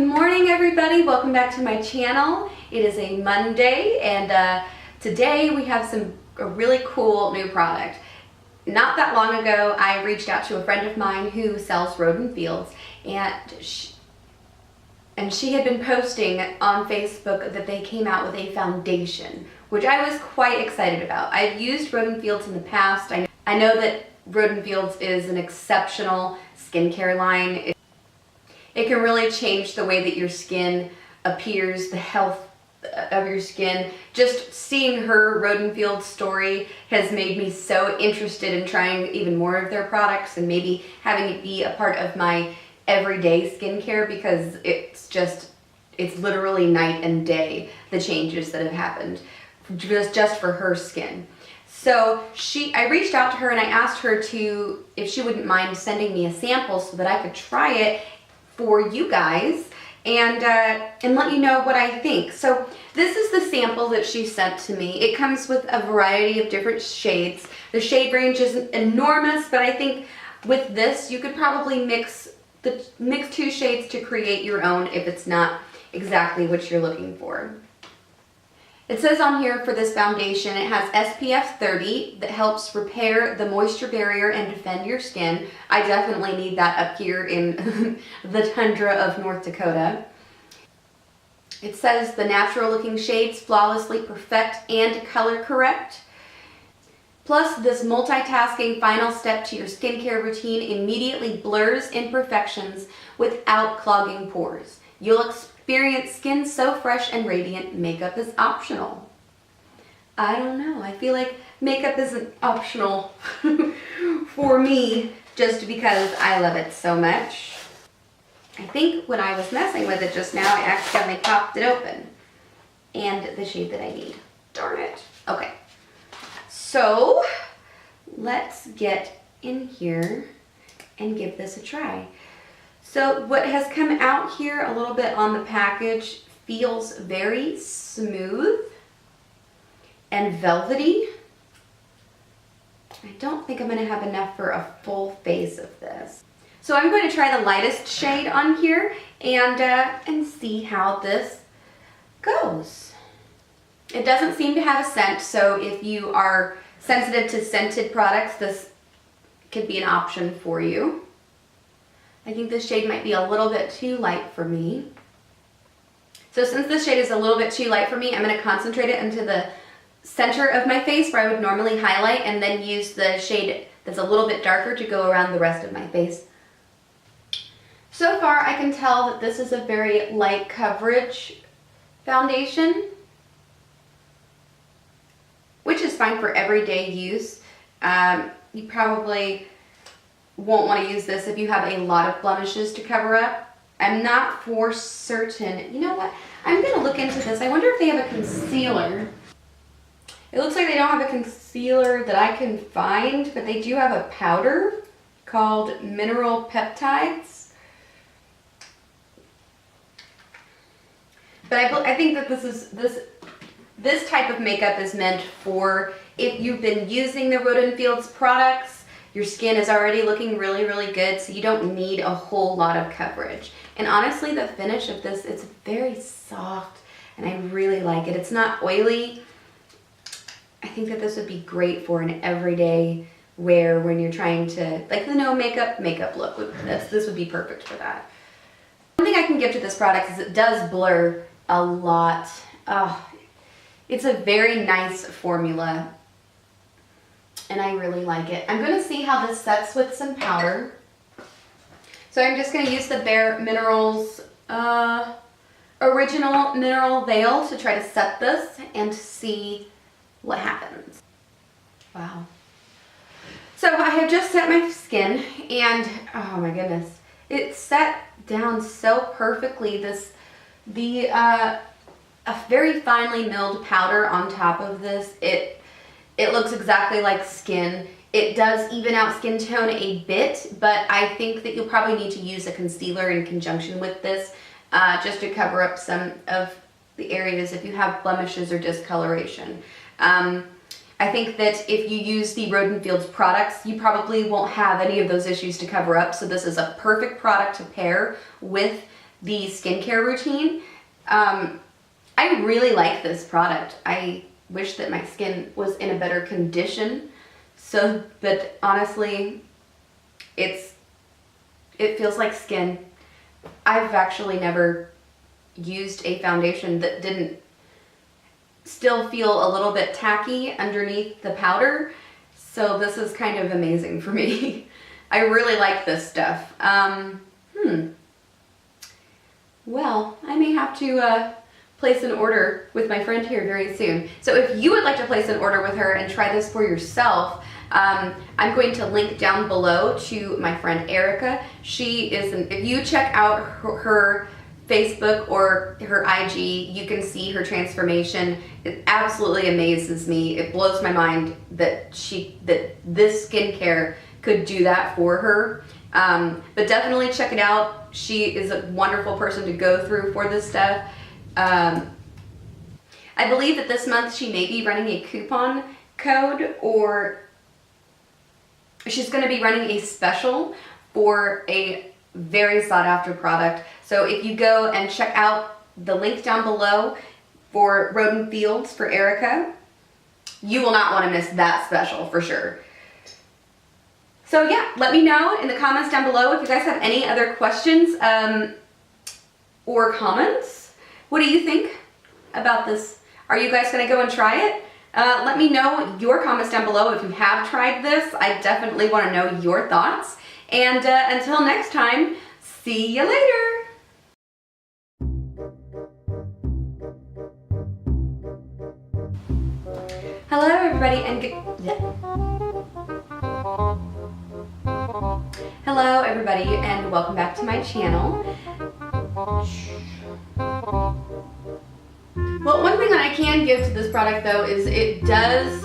morning, everybody. Welcome back to my channel. It is a Monday, and today we have a really cool new product. Not that long ago, I reached out to a friend of mine who sells Rodan Fields, and she had been posting on Facebook that they came out with a foundation, which I was quite excited about. I've used Rodan Fields in the past. I know that Rodan Fields is an exceptional skincare line. It can really change the way that your skin appears, the health of your skin. Just seeing her Rodan Fields story has made me so interested in trying even more of their products and maybe having it be a part of my everyday skincare, because it's literally night and day, the changes that have happened just for her skin. So I reached out to her and I asked her if she wouldn't mind sending me a sample so that I could try it for you guys and let you know what I think. So this is the sample that she sent to me. It comes with a variety of different shades. The shade range isn't enormous, but I think with this you could probably mix two shades to create your own if it's not exactly what you're looking for. It says on here for this foundation, it has SPF 30 that helps repair the moisture barrier and defend your skin. I definitely need that up here in the tundra of North Dakota. It says the natural looking shades flawlessly perfect and color correct. Plus, this multitasking final step to your skincare routine immediately blurs imperfections without clogging pores. You'll experience skin so fresh and radiant, makeup is optional. I don't know, I feel like makeup isn't optional for me just because I love it so much. I think when I was messing with it just now, I accidentally popped it open. And the shade that I need. Darn it. Okay. So let's get in here and give this a try. So what has come out here a little bit on the package feels very smooth and velvety. I don't think I'm going to have enough for a full face of this. So I'm going to try the lightest shade on here and see how this goes. It doesn't seem to have a scent, so if you are sensitive to scented products, this could be an option for you. I think this shade might be a little bit too light for me. So since this shade is a little bit too light for me, I'm going to concentrate it into the center of my face where I would normally highlight, and then use the shade that's a little bit darker to go around the rest of my face. So far I can tell that this is a very light coverage foundation, which is fine for everyday use. You probably won't want to use this if you have a lot of blemishes to cover up. I'm not for certain. You know what? I'm going to look into this. I wonder if they have a concealer. It looks like they don't have a concealer that I can find, but they do have a powder called Mineral Peptides. But I think that this type of makeup is meant for if you've been using the Rodan Fields products. Your skin is already looking really, really good, so you don't need a whole lot of coverage. And honestly, the finish of this, it's very soft, and I really like it. It's not oily. I think that this would be great for an everyday wear when you're trying to, like the no makeup look. This would be perfect for that. One thing I can give to this product is it does blur a lot. It's a very nice formula, and I really like it. I'm going to see how this sets with some powder. So I'm just going to use the Bare Minerals Original Mineral Veil to try to set this and see what happens. Wow. So I have just set my skin, and oh my goodness, it set down so perfectly. A very finely milled powder on top of this. It looks exactly like skin. It does even out skin tone a bit, but I think that you'll probably need to use a concealer in conjunction with this just to cover up some of the areas if you have blemishes or discoloration. I think that if you use the Rodan Fields products, you probably won't have any of those issues to cover up, so this is a perfect product to pair with the skincare routine. I really like this product. I wish that my skin was in a better condition, but honestly, it feels like skin. I've actually never used a foundation that didn't still feel a little bit tacky underneath the powder, so this is kind of amazing for me. I really like this stuff. Well, I may have to place an order with my friend here very soon. So if you would like to place an order with her and try this for yourself, I'm going to link down below to my friend Erica. She is, if you check out her Facebook or her IG, you can see her transformation. It absolutely amazes me. It blows my mind that this skincare could do that for her. But definitely check it out. She is a wonderful person to go through for this stuff. I believe that this month she may be running a coupon code, or she's going to be running a special for a very sought after product. So if you go and check out the link down below for Rodan Fields for Erica, you will not want to miss that special for sure. So yeah, let me know in the comments down below if you guys have any other questions or comments. What do you think about this? Are you guys going to go and try it? Let me know your comments down below if you have tried this. I definitely want to know your thoughts. And until next time, see you later. Hello everybody and Hello everybody and welcome back to my channel. Well, one thing that I can give to this product though is it does